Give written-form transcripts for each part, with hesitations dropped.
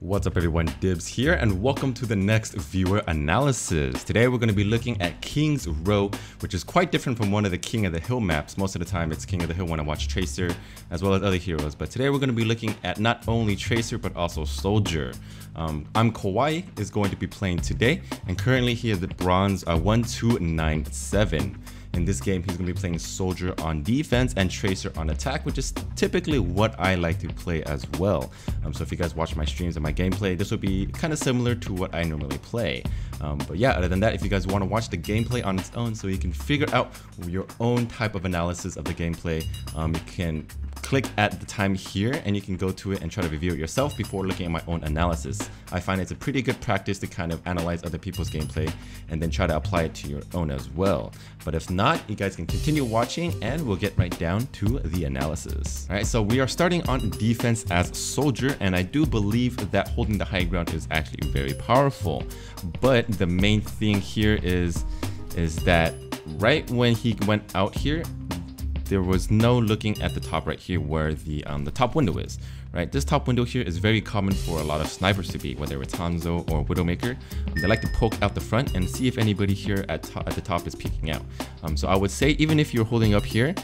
What's up everyone, Dibz here and welcome to the next viewer analysis. Today we're going to be looking at King's Row, which is quite different from one of the King of the Hill maps. Most of the time it's King of the Hill when I watch Tracer as well as other heroes, but today we're going to be looking at not only Tracer but also Soldier. IMKAWAII is going to be playing today and currently he is the bronze 1297. In this game, he's going to be playing Soldier on defense and Tracer on attack, which is typically what I like to play as well. So if you guys watch my streams and my gameplay, this will be kind of similar to what I normally play. But yeah, other than that, if you guys want to watch the gameplay on its own so you can figure out your own type of analysis of the gameplay, you can click at the time here and you can go to it and try to review it yourself before looking at my own analysis. I find it's a pretty good practice to kind of analyze other people's gameplay and then try to apply it to your own as well. But if not, you guys can continue watching and we'll get right down to the analysis. Alright, so we are starting on defense as Soldier, and I do believe that holding the high ground is actually very powerful. But the main thing here is that right when he went out here, there was no looking at the top right here where the top window is, right? This top window here is very common for a lot of snipers to be, whether it's Hanzo or Widowmaker. They like to poke out the front and see if anybody here at the top is peeking out. So I would say even if you're holding up here,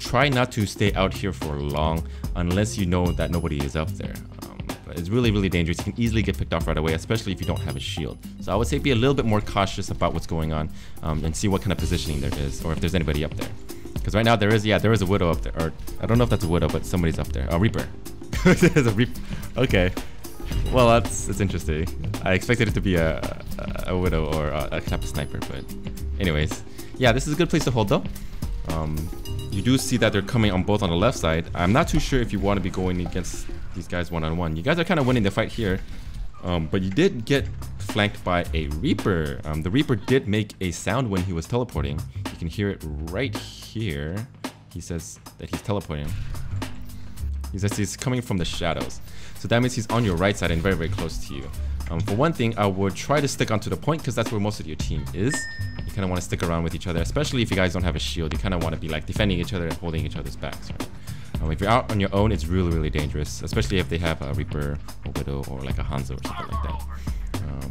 try not to stay out here for long unless you know that nobody is up there. But it's really dangerous. You can easily get picked off right away, especially if you don't have a shield. So I would say be a little bit more cautious about what's going on and see what kind of positioning there is or if there's anybody up there. Because right now there is a Widow up there, or I don't know if that's a Widow, but somebody's up there. A Reaper. There's a Reaper. Okay. Well, that's interesting. I expected it to be a Widow or a type of sniper, but anyways, yeah, this is a good place to hold though. You do see that they're coming on both on the left side. I'm not too sure if you want to be going against these guys one-on-one. You guys are kind of winning the fight here, but you did get flanked by a Reaper. The Reaper did make a sound when he was teleporting. You can hear it right here. He says that he's teleporting. He says he's coming from the shadows. So that means he's on your right side and very close to you. For one thing, I would try to stick onto the point because that's where most of your team is. You kind of want to stick around with each other, especially if you guys don't have a shield. You kind of want to be like defending each other and holding each other's backs, right? If you're out on your own, it's really dangerous, especially if they have a Reaper or Widow or like a Hanzo or something like that.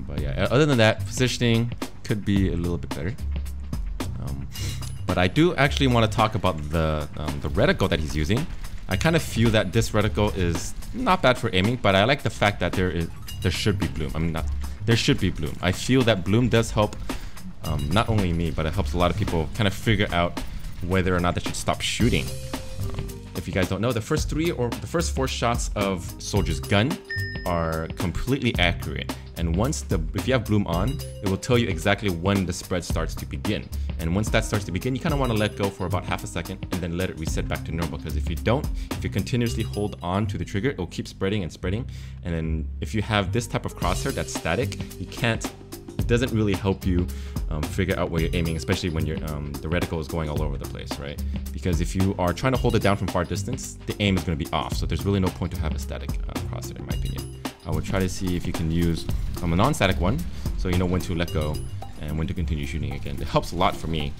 But yeah, other than that, positioning could be a little bit better. But I do actually want to talk about the reticle that he's using. I kind of feel that this reticle is not bad for aiming, but I like the fact that there should be bloom. There should be bloom. I feel that bloom does help not only me, but it helps a lot of people kind of figure out whether or not they should stop shooting. If you guys don't know, the first 4 shots of Soldier's gun are completely accurate, and if you have bloom on, it will tell you exactly when the spread starts to begin. And once that starts to begin, you kind of want to let go for about half a second and then let it reset back to normal, because if you continuously hold on to the trigger, it will keep spreading and spreading. And then if you have this type of crosshair that's static, it doesn't really help you figure out where you're aiming, especially when the reticle is going all over the place, right? Because if you are trying to hold it down from far distance, the aim is going to be off. So there's really no point to have a static crosshair, in my opinion. I would try to see if you can use a non-static one, so you know when to let go and when to continue shooting again. It helps a lot for me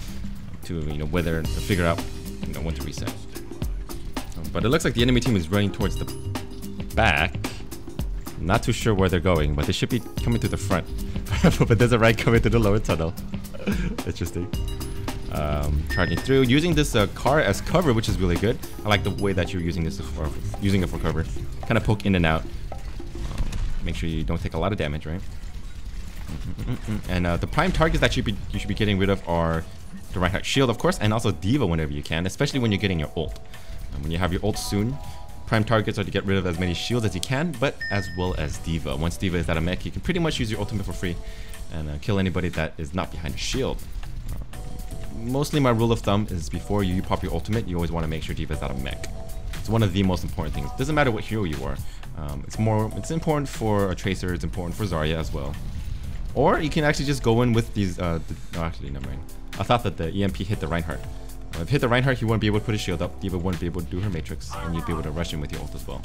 to to figure out when to reset. But it looks like the enemy team is running towards the back. I'm not too sure where they're going, but they should be coming to the front. But there's a right coming to the lower tunnel. Interesting. Charging through, using this car as cover, which is really good. I like the way that you're using this using it for cover. Kind of poke in and out. Make sure you don't take a lot of damage, right? And the prime targets that you should be getting rid of are the right shield, of course, and also D.Va whenever you can, especially when you're getting your ult. When you have your ult soon, prime targets are to get rid of as many shields as you can, but as well as D.Va. Once D.Va is out of mech, you can pretty much use your ultimate for free and kill anybody that is not behind a shield. Mostly my rule of thumb is before you pop your ultimate, you always want to make sure D.Va is out of mech. It's one of the most important things. Doesn't matter what hero you are. It's important for a Tracer, it's important for Zarya as well. Or you can actually just go in with these, no, actually, never mind. I thought that the EMP hit the Reinhardt. If it hit the Reinhardt, he wouldn't be able to put his shield up, D.Va wouldn't be able to do her matrix, and you'd be able to rush in with your ult as well.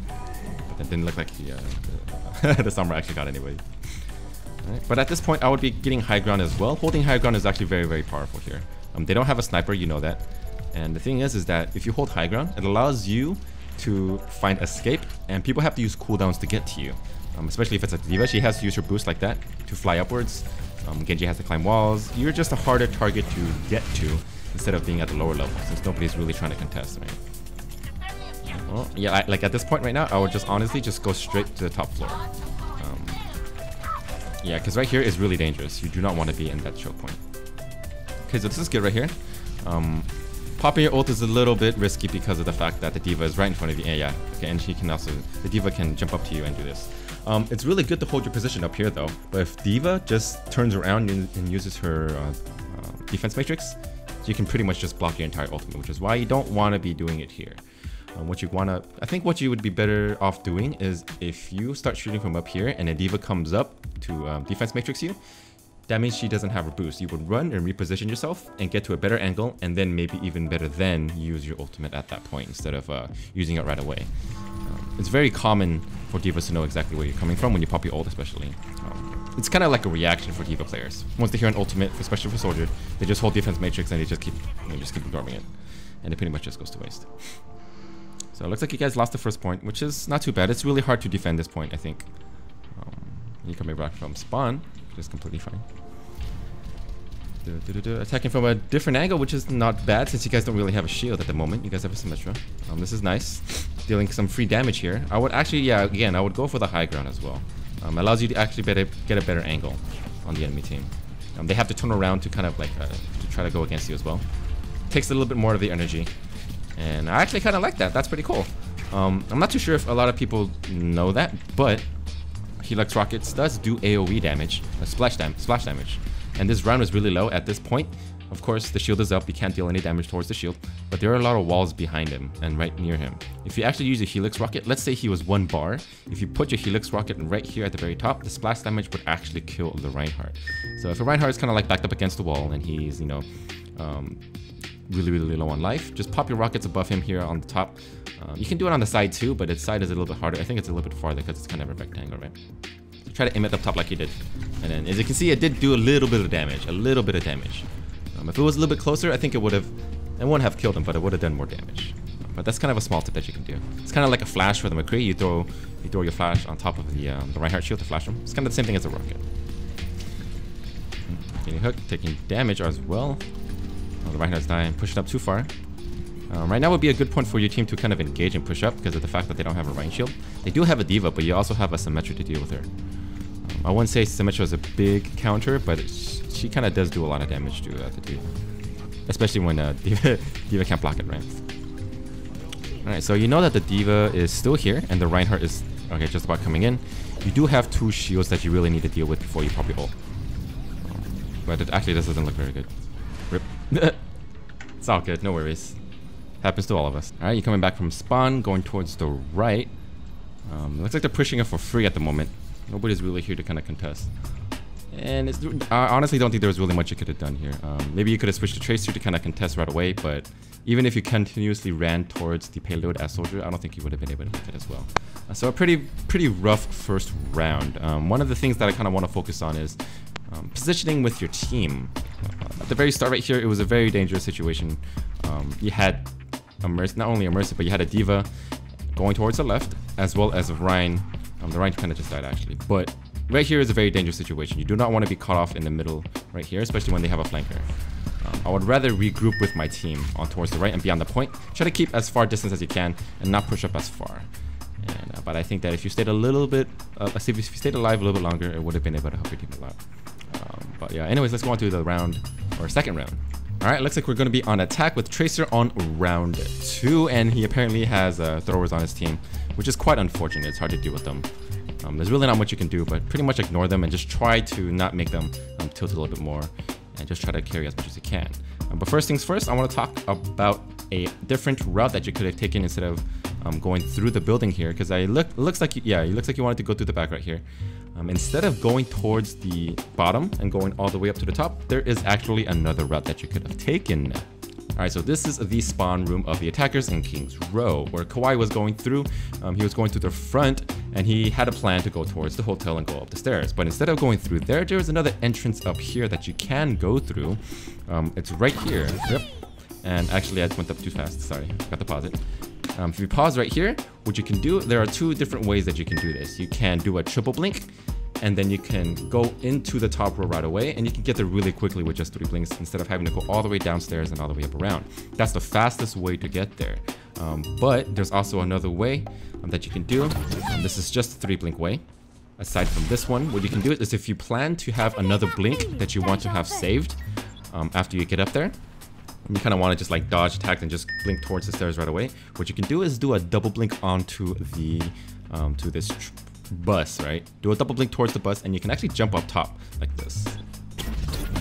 But that didn't look like the Sombra actually got anybody. Right. But at this point, I would be getting high ground as well. Holding high ground is actually very powerful here. They don't have a sniper, you know that. And the thing is that if you hold high ground, it allows you to find escape, and people have to use cooldowns to get to you. especially if it's a D.Va. She has to use her boost like that to fly upwards. Genji has to climb walls. You're just a harder target to get to instead of being at the lower level, since nobody's really trying to contest, right? Well, yeah, like at this point right now, I would just honestly just go straight to the top floor. Yeah, because right here is really dangerous. You do not want to be in that choke point. Okay, so this is good right here. Popping your ult is a little bit risky because of the fact that the D.Va is right in front of you. Yeah, okay, and she can also, the D.Va can jump up to you and do this. It's really good to hold your position up here though, but if D.Va just turns around and uses her defense matrix, you can pretty much just block your entire ultimate, which is why you don't want to be doing it here. What you want to, I think what you would be better off doing is if you start shooting from up here and a D.Va comes up to defense matrix you, that means she doesn't have her boost. You would run and reposition yourself and get to a better angle, and then maybe even better then use your ultimate at that point instead of using it right away. It's very common for D.Vas to know exactly where you're coming from when you pop your ult, especially. It's kind of like a reaction for D.Va players. Once they hear an ultimate, especially for Soldier, they just hold defense matrix and they just keep ignoring it, and it pretty much just goes to waste. So it looks like you guys lost the first point, which is not too bad. It's really hard to defend this point, I think. You coming back from spawn, which is completely fine. Attacking from a different angle, which is not bad since you guys don't really have a shield at the moment. You guys have a Symmetra. This is nice. Dealing some free damage here. I would actually, yeah, again, I would go for the high ground as well. Allows you to actually get a better angle on the enemy team. They have to turn around to kind of like to try to go against you as well. Takes a little bit more of the energy. And I actually kind of like that. That's pretty cool. I'm not too sure if a lot of people know that, but Helix Rockets does do AoE damage, splash damage. And this round is really low at this point. Of course, the shield is up. You can't deal any damage towards the shield, but there are a lot of walls behind him and right near him. If you actually use a Helix Rocket, let's say he was 1 bar. If you put your Helix Rocket right here at the very top, the splash damage would actually kill the Reinhardt. So if a Reinhardt is kind of like backed up against the wall and he's, you know, really low on life, just pop your rockets above him here on the top. You can do it on the side too, but its side is a little bit harder. I think it's a little bit farther because it's kind of a rectangle, right? So try to aim it up top like you did. And then as you can see, it did do a little bit of damage. If it was a little bit closer, I think it wouldn't have killed him, but it would have done more damage. But that's kind of a small tip that you can do. It's kind of like a flash for the McCree. You throw your flash on top of the Reinhardt shield to flash him. It's kind of the same thing as a rocket. Getting hooked, taking damage as well. The Reinhardt's dying, pushing up too far. Right now would be a good point for your team to kind of engage and push up because of the fact that they don't have a Rein shield. They do have a D.Va, but you also have a Symmetra to deal with her. I wouldn't say Symmetra is a big counter, but she kind of does do a lot of damage to the D.Va. Especially when D.Va can't block it, right? Alright, so you know that the D.Va is still here and the Reinhardt is just about coming in. You do have 2 shields that you really need to deal with before you pop your ult. But actually this doesn't look very good. Rip. It's all good, no worries. Happens to all of us. Alright, you're coming back from spawn, going towards the right. Looks like they're pushing it for free at the moment. Nobody's really here to kind of contest. And I honestly don't think there was really much you could have done here. Maybe you could have switched to Tracer to kind of contest right away, but even if you continuously ran towards the payload as Soldier, I don't think you would have been able to make it as well. So a pretty rough first round. One of the things that I kind of want to focus on is positioning with your team. At the very start right here, it was a very dangerous situation. You had not only a Mercy, but you had a D.Va going towards the left, as well as a Rein. The Rein kind of just died actually, but right here is a very dangerous situation. You do not want to be caught off in the middle right here, especially when they have a flanker. I would rather regroup with my team on towards the right and be on the point. Try to keep as far distance as you can and not push up as far. And, but I think that if you stayed a little bit, if you stayed alive a little bit longer, it would have been able to help your team a lot. But yeah, anyways, let's go on to the round, or second round. Alright, looks like we're going to be on attack with Tracer on round 2, and he apparently has throwers on his team, which is quite unfortunate. It's hard to deal with them. There's really not much you can do, but pretty much ignore them and just try to not make them tilt a little bit more, and just try to carry as much as you can. But first things first, I want to talk about a different route that you could have taken instead of going through the building here, because it looks like you wanted to go through the back right here. Instead of going towards the bottom and going all the way up to the top, there is actually another route that you could have taken. Alright, so this is the spawn room of the attackers in King's Row, where Kawai was going through. He was going through the front, and he had a plan to go towards the hotel and go up the stairs. But instead of going through there, there's another entrance up here that you can go through. It's right here. Yep. And actually, I went up too fast. Sorry, got to pause it. If you pause right here, what you can do, there are two different ways that you can do this. You can do a triple blink, and then you can go into the top row right away, and you can get there really quickly with just 3 blinks instead of having to go all the way downstairs and all the way up around. That's the fastest way to get there. But there's also another way that you can do. This is just a 3 blink way. Aside from this one, what you can do is if you plan to have another blink that you want to have saved after you get up there, you kind of want to just like dodge attack and just blink towards the stairs right away. What you can do is do a double blink onto the to this bus, right? Do a double blink towards the bus, and you can actually jump up top like this.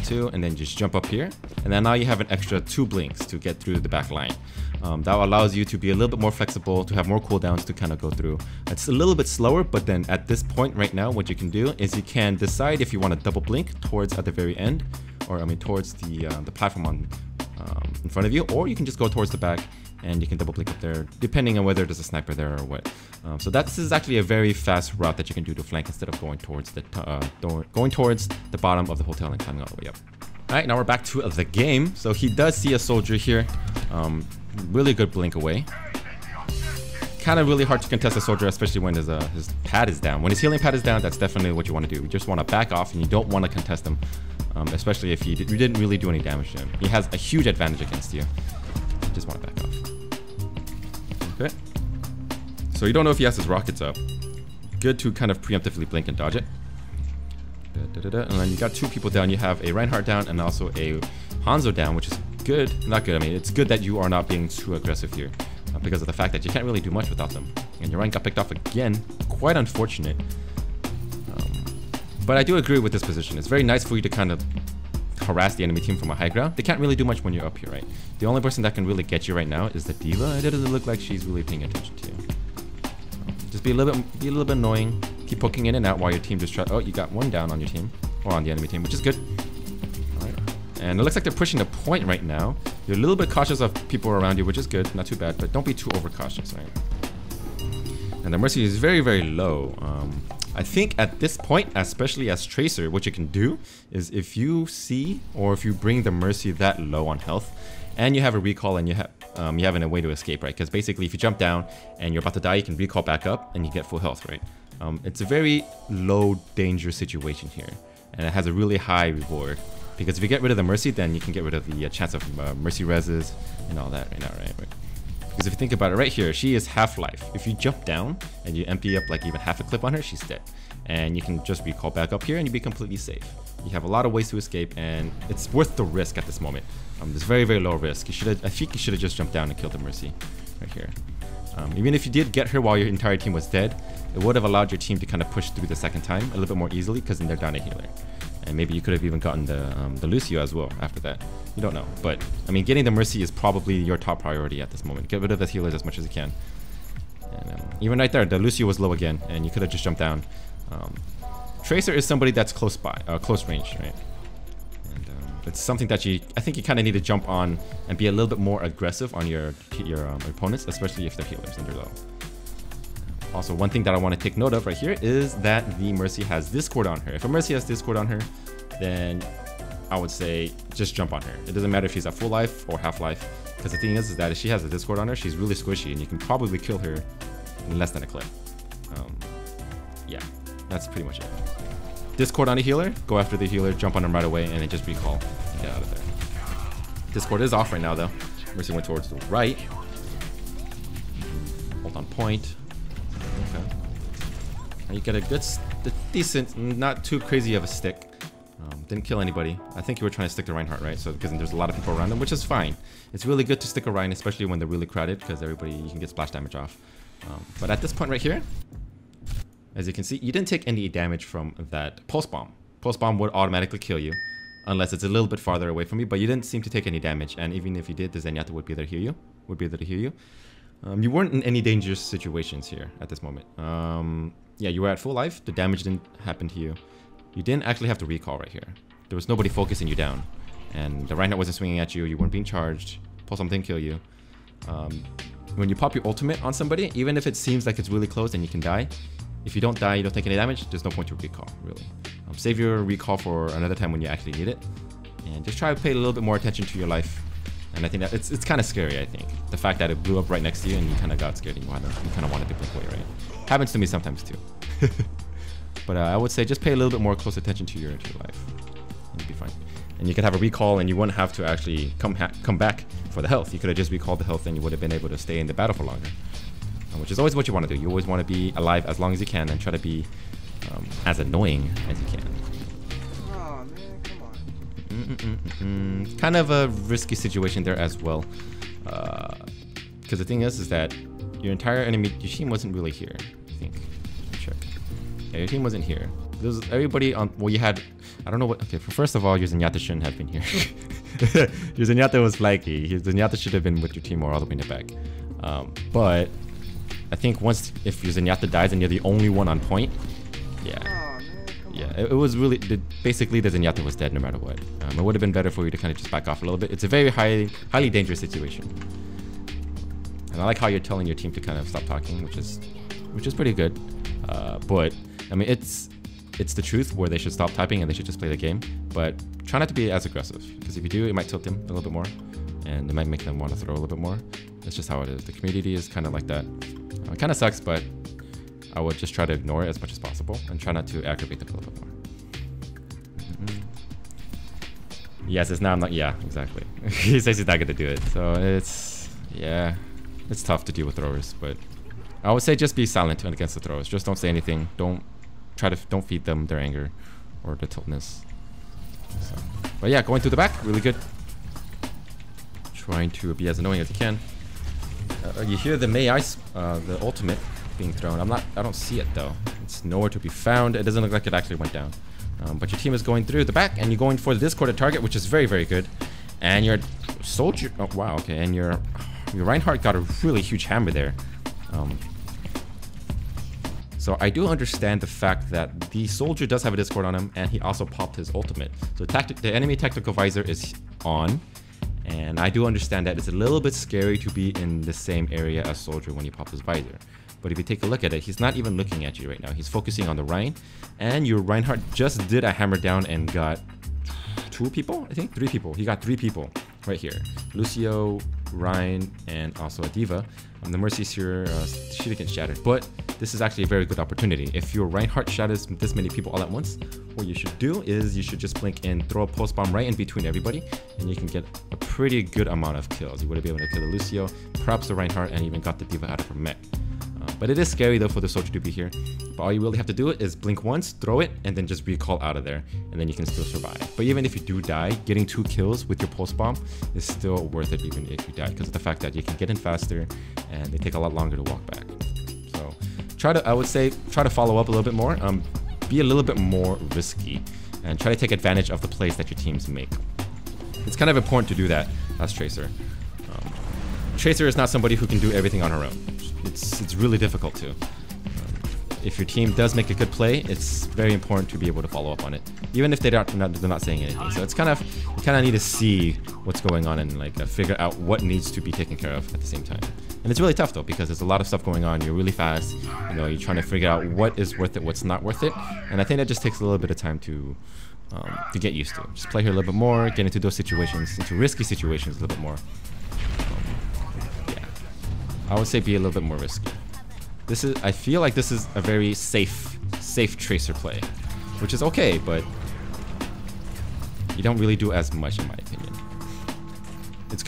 2, and then just jump up here, and then now you have an extra 2 blinks to get through the back line. That allows you to be a little bit more flexible, to have more cooldowns to kind of go through. It's a little bit slower, but then at this point right now, what you can do is you can decide if you want to double blink towards at the very end, or I mean towards the platform on in front of you, or you can just go towards the back and you can double blink up there, depending on whether there's a sniper there or what. So this is actually a very fast route that you can do to flank instead of going towards the bottom of the hotel and climbing all the way up. All right, now we're back to the game. So he does see a soldier here. Really good blink away. Kind of really hard to contest a soldier, especially when his pad is down. When his healing pad is down, that's definitely what you want to do. You just want to back off, and you don't want to contest him, especially if you didn't really do any damage to him. He has a huge advantage against you. You just want to back off. Okay. So you don't know if he has his rockets up. Good to kind of preemptively blink and dodge it. And then you got 2 people down. You have a Reinhardt down and also a Hanzo down, which is good. Not good. I mean, it's good that you are not being too aggressive here because of the fact that you can't really do much without them. And your rank got picked off again. Quite unfortunate. But I do agree with this position. It's very nice for you to kind of harass the enemy team from a high ground. They can't really do much when you're up here, right? The only person that can really get you right now is the D.Va. It doesn't look like she's really paying attention to you. Just be a little bit annoying. Keep poking in and out while your team just try. Oh, you got 1 down on your team, or on the enemy team, which is good. All right. And it looks like they're pushing the point right now. You're a little bit cautious of people around you, which is good, not too bad, but don't be too overcautious, right? And the Mercy is very, very low. I think at this point, especially as Tracer, what you can do is if you see, or if you bring the Mercy that low on health, and you have a recall and you have a way to escape, right? Because basically if you jump down and you're about to die, you can recall back up and you get full health, right? It's a very low danger situation here, and it has a really high reward. Because if you get rid of the Mercy, then you can get rid of the chance of Mercy reses and all that right now, right? Because if you think about it right here, she is half-life. If you jump down and you empty up like even half a clip on her, she's dead. And you can just recall back up here and you'll be completely safe. You have a lot of ways to escape, and it's worth the risk at this moment. It's very, very low risk. I think you should have just jumped down and killed the Mercy right here. Even if you did get her while your entire team was dead, it would have allowed your team to kind of push through the second time a little bit more easily, because then they're down a healer. And maybe you could have even gotten the Lucio as well after that. You don't know. But, I mean, getting the Mercy is probably your top priority at this moment. Get rid of the healers as much as you can. And even right there, the Lucio was low again, and you could have just jumped down. Tracer is somebody that's close range, right? And it's something that I think you kind of need to jump on and be a little bit more aggressive on your opponents, especially if they're healers and they're low. Also, one thing that I want to take note of right here is that the Mercy has Discord on her. If a Mercy has Discord on her, then I would say just jump on her. It doesn't matter if she's at full life or half life, because the thing is that if she has a Discord on her, she's really squishy, and you can probably kill her in less than a clip. Yeah, that's pretty much it. Discord on a healer, go after the healer, jump on him right away, and then just recall and get out of there. Discord is off right now, though. Mercy went towards the right. Hold on point. Okay. And you get a decent, not too crazy of a stick. Didn't kill anybody. I think you were trying to stick to Reinhardt, right? So because there's a lot of people around them, which is fine. It's really good to stick a Rein, especially when they're really crowded, because you can get splash damage off. But at this point right here, as you can see, you didn't take any damage from that pulse bomb. Pulse bomb would automatically kill you, unless it's a little bit farther away from you. But you didn't seem to take any damage, and even if you did, the Zenyatta would be there to heal you. You weren't in any dangerous situations here at this moment. Yeah, you were at full life. The damage didn't happen to you. You didn't actually have to recall right here. There was nobody focusing you down, and the Reinhardt wasn't swinging at you. You weren't being charged. Pulse bomb didn't kill you. When you pop your ultimate on somebody, even if it seems like it's really close and you can die, if you don't die, you don't take any damage, there's no point to recall, really. Save your recall for another time when you actually need it. And just try to pay a little bit more attention to your life And I think that it's kind of scary, I think. The fact that it blew up right next to you and you kind of got scared and you kind of wanted to blink away, right? Happens to me sometimes too. But I would say just pay a little bit more close attention to your life. You'll be fine. And you could have a recall and you wouldn't have to actually come back for the health. You could have just recalled the health and you would have been able to stay in the battle for longer. Which is always what you want to do. You always want to be alive as long as you can and try to be as annoying as you can. Oh man, come on. Kind of a risky situation there as well. Because the thing is that your entire enemy, your team wasn't really here, I think. Check. Yeah, your team wasn't here. There's everybody on, well, you had, I don't know what, okay, first of all, your Zenyatta shouldn't have been here. Your Zenyatta was flaky. Your Zenyatta should have been with your team or all the way in the back. But I think if your Zenyatta dies and you're the only one on point, yeah. Oh, man, yeah, it was really, basically the Zenyatta was dead no matter what. It would have been better for you to kind of just back off a little bit. It's a very highly dangerous situation. And I like how you're telling your team to kind of stop talking, which is pretty good. But I mean, it's the truth where they should stop typing and they should just play the game. But try not to be as aggressive, because if you do, it might tilt them a little bit more, and it might make them want to throw a little bit more. That's just how it is. The community is kind of like that. It kind of sucks, but I would just try to ignore it as much as possible and try not to aggravate them a little bit more. Yes, it's not. I'm not. Yeah, exactly. He says he's not going to do it, so it's tough to deal with throwers. But I would say just be silent against the throwers. Just don't say anything. Don't feed them their anger or the tiltness. So, but yeah, going through the back, really good. Trying to be as annoying as you can. You hear the the ultimate being thrown. I don't see it though. It's nowhere to be found. It doesn't look like it actually went down. But your team is going through the back, and you're going for the discorded target, which is very, very good. And your soldier, oh wow, okay, and your Reinhardt got a really huge hammer there. So I do understand the fact that the soldier does have a discord on him, and he also popped his ultimate. So the enemy tactical visor is on. And I do understand that it's a little bit scary to be in the same area as soldier when you pop his visor. But if you take a look at it, he's not even looking at you right now. He's focusing on the Rein. And your Reinhardt just did a hammer down and got 2 people? I think 3 people. He got 3 people right here. Lucio, Rein, and also a D.Va. The Mercy's here, she didn't get shattered. But this is actually a very good opportunity. If your Reinhardt shatters this many people all at once, what you should do is you should just blink and throw a pulse bomb right in between everybody, and you can get a pretty good amount of kills. You would be able to kill the Lucio, perhaps the Reinhardt, and even got the D.Va out of her mech. But it is scary though for the soldier to be here. But all you really have to do is blink once, throw it, and then just recall out of there, and then you can still survive. But even if you do die, getting 2 kills with your pulse bomb is still worth it even if you die, because of the fact that you can get in faster and they take a lot longer to walk back. So I would say try to follow up a little bit more. Be a little bit more risky and try to take advantage of the plays that your teams make. It's kind of important to do that as Tracer. Tracer is not somebody who can do everything on her own. It's really difficult to. If your team does make a good play, it's very important to be able to follow up on it, even if they're not saying anything. So it's you kind of need to see what's going on and like figure out what needs to be taken care of at the same time. And it's really tough though, because there's a lot of stuff going on. You're really fast. You know, you're trying to figure out what is worth it, what's not worth it. And I think that just takes a little bit of time to get used to. Just play her a little bit more, get into those situations, into risky situations a little bit more. Yeah, I would say be a little bit more risky. I feel like this is a very safe Tracer play, which is okay, but you don't really do as much in my opinion. It's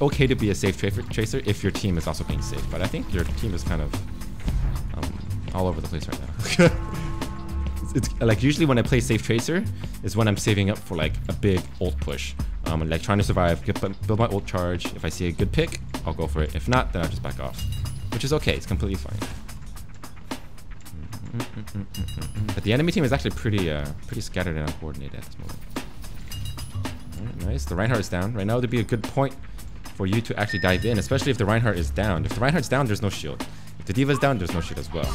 okay to be a safe Tracer if your team is also being safe, but I think your team is kind of all over the place right now. It's like usually when I play safe Tracer is when I'm saving up for like a big ult push. Like trying to survive, build my ult charge. If I see a good pick, I'll go for it. If not, then I'll just back off. Which is okay, it's completely fine. But the enemy team is actually pretty scattered and uncoordinated at this moment. Alright, nice. The Reinhardt is down. Right now would be a good point for you to actually dive in, especially if the Reinhardt is down. If the Reinhardt's down, there's no shield. If the D.Va is down, there's no shield as well.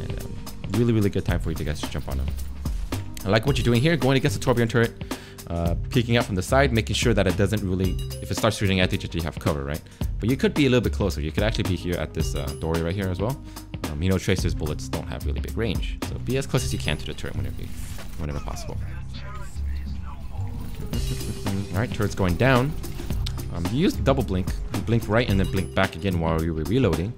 And really, really good time for you to guys to jump on him. I like what you're doing here, going against the Torbjorn turret, peeking out from the side, making sure that it doesn't really, if it starts shooting at you, you have cover, right? But you could be a little bit closer. You could actually be here at this doorway right here as well. You know, Tracer's bullets don't have really big range, so be as close as you can to the turret whenever possible. All right, turret's going down. You use double blink. You blink right and then blink back again while you were reloading.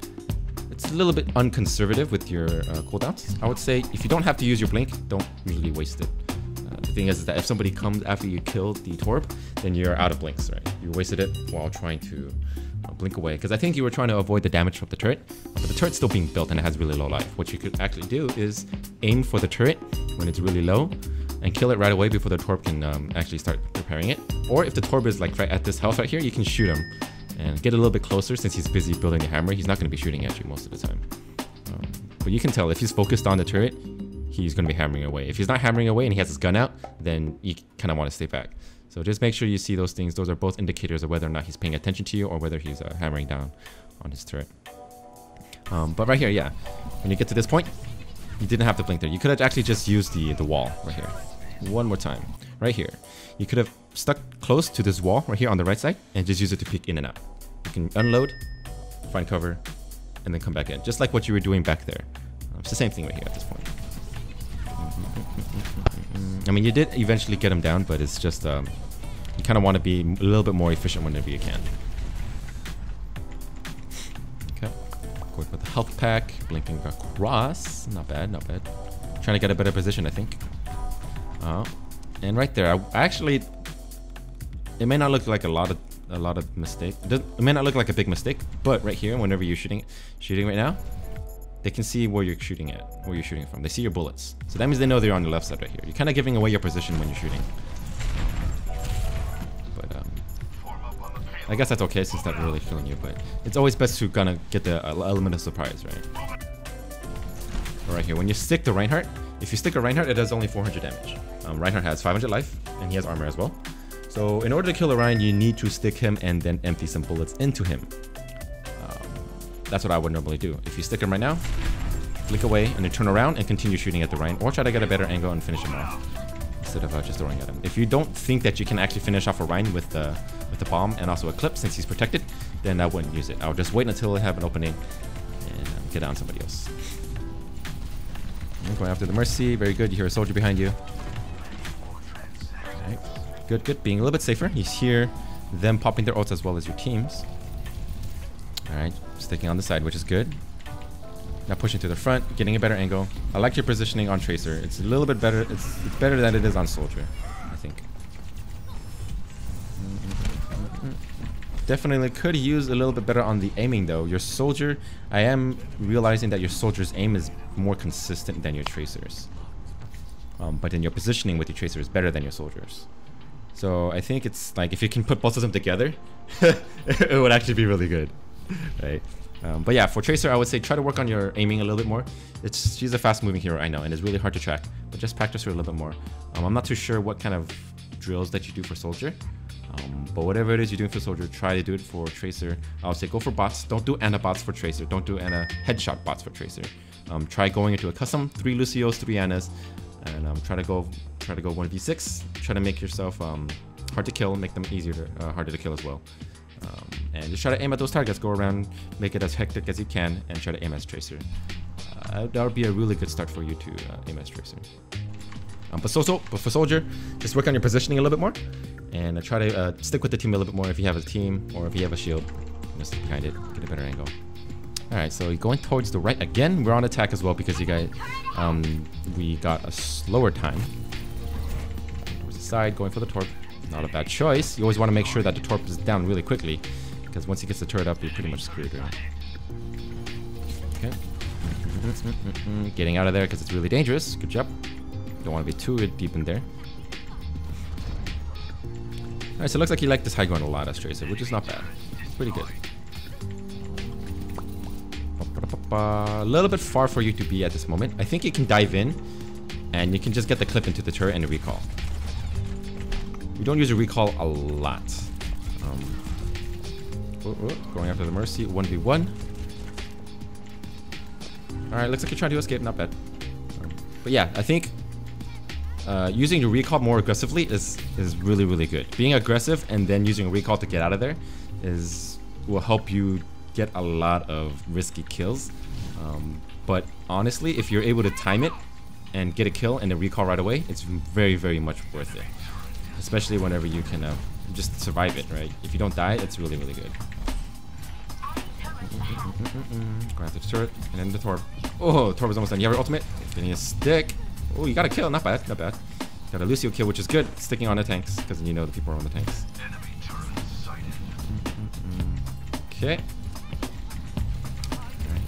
It's a little bit unconservative with your cooldowns. I would say if you don't have to use your blink, don't usually waste it. The thing is that if somebody comes after you kill the Torb, then you're out of blinks, right? You wasted it while trying to blink away. Because I think you were trying to avoid the damage from the turret, but the turret's still being built and it has really low life. What you could actually do is aim for the turret when it's really low and kill it right away before the Torb can actually start repairing it. Or if the Torb is like right at this health right here, you can shoot him and get a little bit closer. Since he's busy building the hammer, he's not going to be shooting at you most of the time. But you can tell if he's focused on the turret, he's going to be hammering away. If he's not hammering away and he has his gun out, then you kind of want to stay back. So just make sure you see those things. Those are both indicators of whether or not he's paying attention to you or whether he's hammering down on his turret. But right here, yeah, when you get to this point, you didn't have to blink there. You could have actually just used the wall right here. One more time, right here. You could have stuck close to this wall right here on the right side and just use it to peek in and out. You can unload, find cover, and then come back in, just like what you were doing back there. It's the same thing right here at this point. I mean, you did eventually get him down, but it's just you kind of want to be a little bit more efficient whenever you can. Okay, going for the health pack, blinking across. Not bad, not bad. Trying to get a better position, I think. And right there, I actually, it may not look like a lot of mistake. It may not look like a big mistake, but right here, whenever you're shooting right now, they can see where you're shooting at, where you're shooting from. They see your bullets. So that means they know they're on the left side right here. You're kind of giving away your position when you're shooting. But I guess that's okay since they're not really killing you, but it's always best to kind of get the element of surprise, right? Right here, when you stick the Reinhardt, if you stick a Reinhardt, it does only 400 damage. Reinhardt has 500 life, and he has armor as well. So in order to kill a Rein, you need to stick him and then empty some bullets into him. That's what I would normally do. If you stick him right now, flick away and then turn around and continue shooting at the Rein, or try to get a better angle and finish him off instead of just throwing at him. If you don't think that you can actually finish off a Rein with the bomb and also a clip since he's protected, then I wouldn't use it. I'll just wait until I have an opening and get on somebody else. Going after the Mercy, very good. You hear a soldier behind you. Alright, good, good. Being a little bit safer. You hear them popping their ults as well as your teams. Alright, sticking on the side, which is good. Now pushing to the front, getting a better angle. I like your positioning on Tracer. It's a little bit better. It's better than it is on Soldier, I think. Definitely could use a little bit better on the aiming though. Your Soldier, I am realizing that your Soldier's aim is more consistent than your Tracer's. But then your positioning with your Tracer is better than your Soldier's. So I think it's like if you can put both of them together, it would actually be really good, right? But yeah, for Tracer, I would say try to work on your aiming a little bit more. She's a fast-moving hero, I know, and it's really hard to track, but just practice her a little bit more. I'm not too sure what kind of drills that you do for Soldier, but whatever it is you're doing for Soldier, try to do it for Tracer. I would say go for bots. Don't do Ana bots for Tracer. Don't do Ana headshot bots for Tracer. Try going into a custom 3 Lucios, 3 Anas, and try to go 1v6. Try to make yourself hard to kill, make them harder to kill as well. And just try to aim at those targets. Go around, make it as hectic as you can, and try to aim as Tracer. That would be a really good start for you to aim as Tracer. But for Soldier, just work on your positioning a little bit more, and try to stick with the team a little bit more if you have a team or if you have a shield. Just stick behind it, get a better angle. Alright, so going towards the right again. We're on attack as well because you guys, we got a slower time. Towards the side, going for the Torp. Not a bad choice. You always want to make sure that the Torp is down really quickly, because once he gets the turret up, you're pretty much screwed, right? Okay. Getting out of there because it's really dangerous. Good job. Don't want to be too deep in there. Alright, so it looks like you like this high ground a lot as Tracer, which is not bad. It's pretty good. A little bit far for you to be at this moment. I think you can dive in, and you can just get the clip into the turret and the recall. You don't use a recall a lot. Going after the Mercy, 1v1. Alright, looks like you're trying to escape, not bad. But yeah, I think using your recall more aggressively is really, really good. Being aggressive and then using a recall to get out of there will help you get a lot of risky kills. But honestly, if you're able to time it and get a kill and then recall right away, it's very, very much worth it. Especially whenever you can just survive it, right? If you don't die, it's really, really good. Grab the turret, and then the Torb. Oh, Torb is almost done. You have your ultimate. Getting a stick. Oh, you got a kill. Not bad, not bad. Got a Lucio kill, which is good. Sticking on the tanks, because you know the people are on the tanks. Okay. Alright.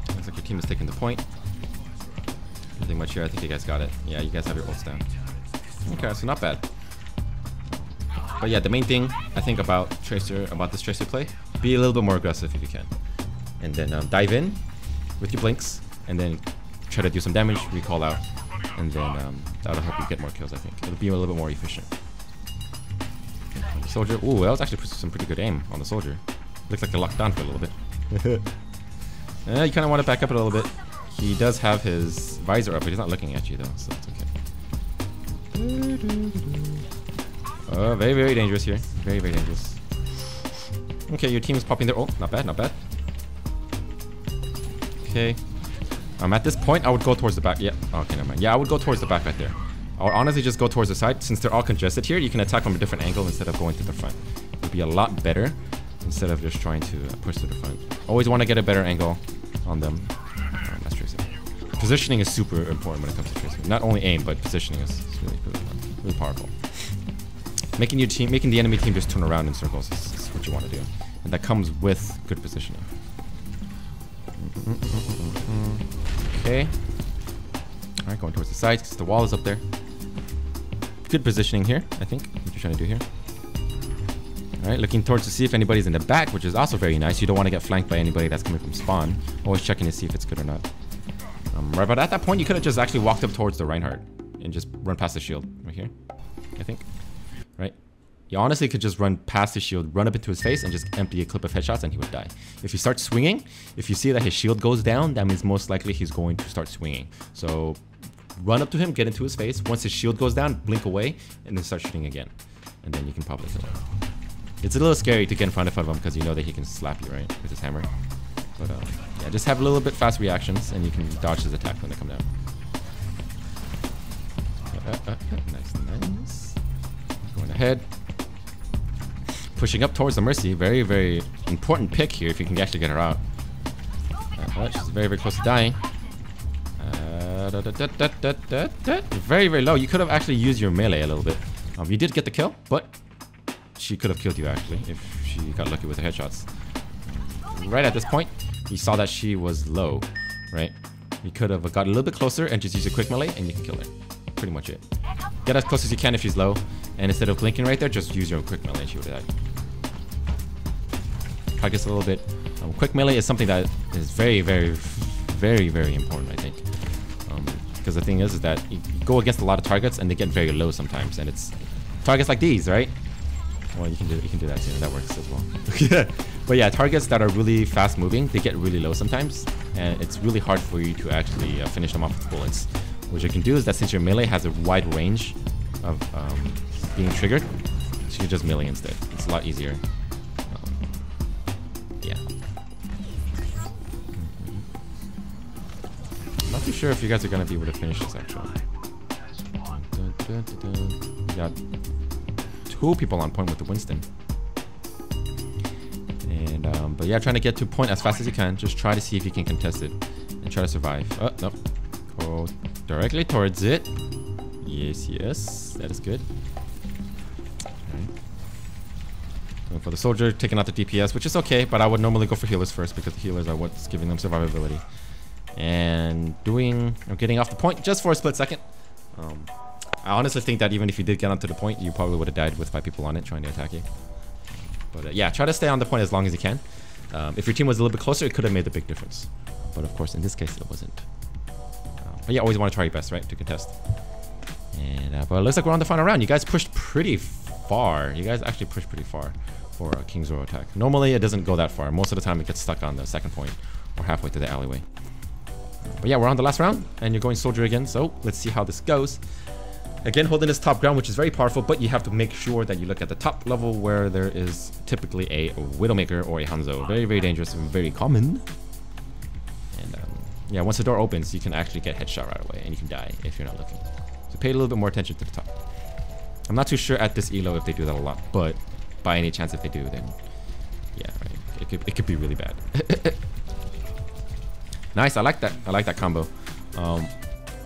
Looks like your team is taking the point. Nothing much here. I think you guys got it. Yeah, you guys have your ults down. Okay, so not bad. But yeah, the main thing I think about this Tracer play, be a little bit more aggressive if you can. And then dive in with your blinks, and then try to do some damage, recall out, and then that'll help you get more kills, I think. It'll be a little bit more efficient. The soldier, ooh, that was actually some pretty good aim on the soldier. Looks like they're locked down for a little bit. You kind of want to back up a little bit. He does have his visor up, but he's not looking at you though, so it's okay. Oh, very, very dangerous here. Very, very dangerous. Okay, your team is popping their ult. Not bad, not bad. Okay. At this point, I would go towards the back. Yeah, okay, never mind. Yeah, I would go towards the back right there. I would honestly just go towards the side. Since they're all congested here, you can attack from a different angle instead of going to the front. It would be a lot better instead of just trying to push to the front. Always want to get a better angle on them. That's Tracer. Positioning is super important when it comes to Tracer. Not only aim, but positioning is really, really powerful. Making the enemy team just turn around in circles is what you want to do. And that comes with good positioning. Okay. Alright, going towards the sides because the wall is up there. Good positioning here, I think. What you're trying to do here. Alright, looking towards to see if anybody's in the back, which is also very nice. You don't want to get flanked by anybody that's coming from spawn. Always checking to see if it's good or not. Right, but at that point, you could have just actually walked up towards the Reinhardt and just run past the shield right here, I think. Right? You honestly could just run past the shield, run up into his face, and just empty a clip of headshots, and he would die. If you start swinging, if you see that his shield goes down, that means most likely he's going to start swinging. So run up to him, get into his face. Once his shield goes down, blink away, and then start shooting again. And then you can probably kill him. It's a little scary to get in front of him because you know that he can slap you, right, with his hammer. But yeah, just have a little bit fast reactions, and you can dodge his attack when they come down. Nice, nice. Going ahead. Pushing up towards the Mercy. Very, very important pick here if you can actually get her out. She's very, very close to dying. Very, very low. You could have actually used your melee a little bit. You did get the kill, but she could have killed you actually if she got lucky with her headshots. Right at this point, you saw that she was low, right? You could have got a little bit closer and just use your quick melee and you can kill her. Pretty much it. Get as close as you can if she's low, and instead of blinking right there, just use your quick melee and she would have died. Targets a little bit. Quick melee is something that is very, very, very, very important, I think. Because the thing is that you go against a lot of targets and they get very low sometimes, and it's targets like these, right? Well, you can do that too. That works as well. But yeah, targets that are really fast moving, they get really low sometimes, and it's really hard for you to actually finish them off with bullets. What you can do is that since your melee has a wide range of being triggered, so you just melee instead. It's a lot easier. Yeah. Not too sure if you guys are gonna be able to finish this actually. We got 2 people on point with the Winston. And but yeah, trying to get to point as fast as you can. Just try to see if you can contest it and try to survive. Oh no, go directly towards it. Yes, yes, that is good. Right. Going for the soldier, taking out the DPS, which is okay, but I would normally go for healers first because the healers are what's giving them survivability. And getting off the point just for a split second. I honestly think that even if you did get onto the point, you probably would have died with 5 people on it trying to attack you. But yeah, try to stay on the point as long as you can. If your team was a little bit closer, it could have made a big difference. But of course, in this case, it wasn't. But yeah, always want to try your best, right, to contest. And but it looks like we're on the final round. You guys pushed pretty far. You guys actually pushed pretty far for a King's Row attack. Normally, it doesn't go that far. Most of the time, it gets stuck on the second point or halfway to the alleyway. But yeah, we're on the last round, and you're going soldier again. So let's see how this goes. Again, holding this top ground, which is very powerful, but you have to make sure that you look at the top level where there is typically a Widowmaker or a Hanzo. Very, very dangerous and very common. And yeah, once the door opens, you can actually get headshot right away, and you can die if you're not looking. So pay a little bit more attention to the top. I'm not too sure at this elo if they do that a lot, but by any chance if they do, then yeah, right. It could be really bad. Nice, I like that. I like that combo.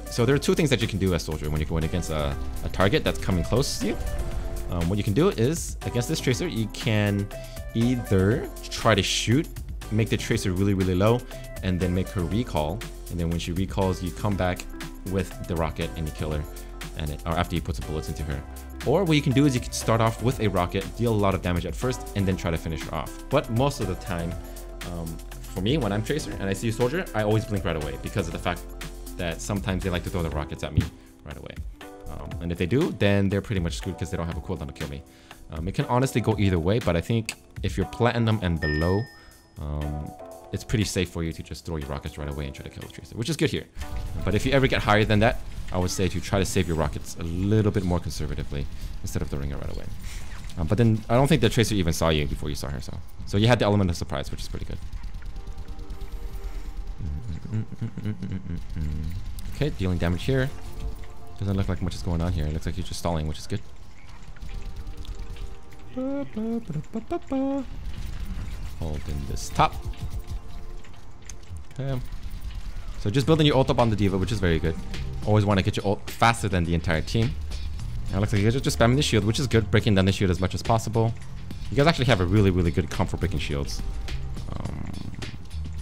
So there are two things that you can do as Soldier when you're going against a target that's coming close to you. What you can do is, against this Tracer, you can either try to shoot, make the Tracer really, really low, and then make her recall. And then when she recalls, you come back with the rocket and you kill her, or after you put some bullets into her. Or what you can do is you can start off with a rocket, deal a lot of damage at first, and then try to finish her off. But most of the time, for me, when I'm Tracer and I see a Soldier, I always blink right away because of the fact that sometimes they like to throw the rockets at me right away. And if they do, then they're pretty much screwed because they don't have a cooldown to kill me. It can honestly go either way, but I think if you're Platinum and below, it's pretty safe for you to just throw your rockets right away and try to kill the Tracer, which is good here. But if you ever get higher than that, I would say to try to save your rockets a little bit more conservatively instead of throwing it right away. But then I don't think the Tracer even saw you before you saw her, so you had the element of surprise, which is pretty good. Okay, dealing damage here. Doesn't look like much is going on here. It looks like you're just stalling, which is good. Holding this top. Okay. So just building your ult up on the D.Va, which is very good. Always want to get your ult faster than the entire team. Now it looks like you guys are just spamming the shield, which is good. Breaking down the shield as much as possible. You guys actually have a really, really good comfort breaking shields.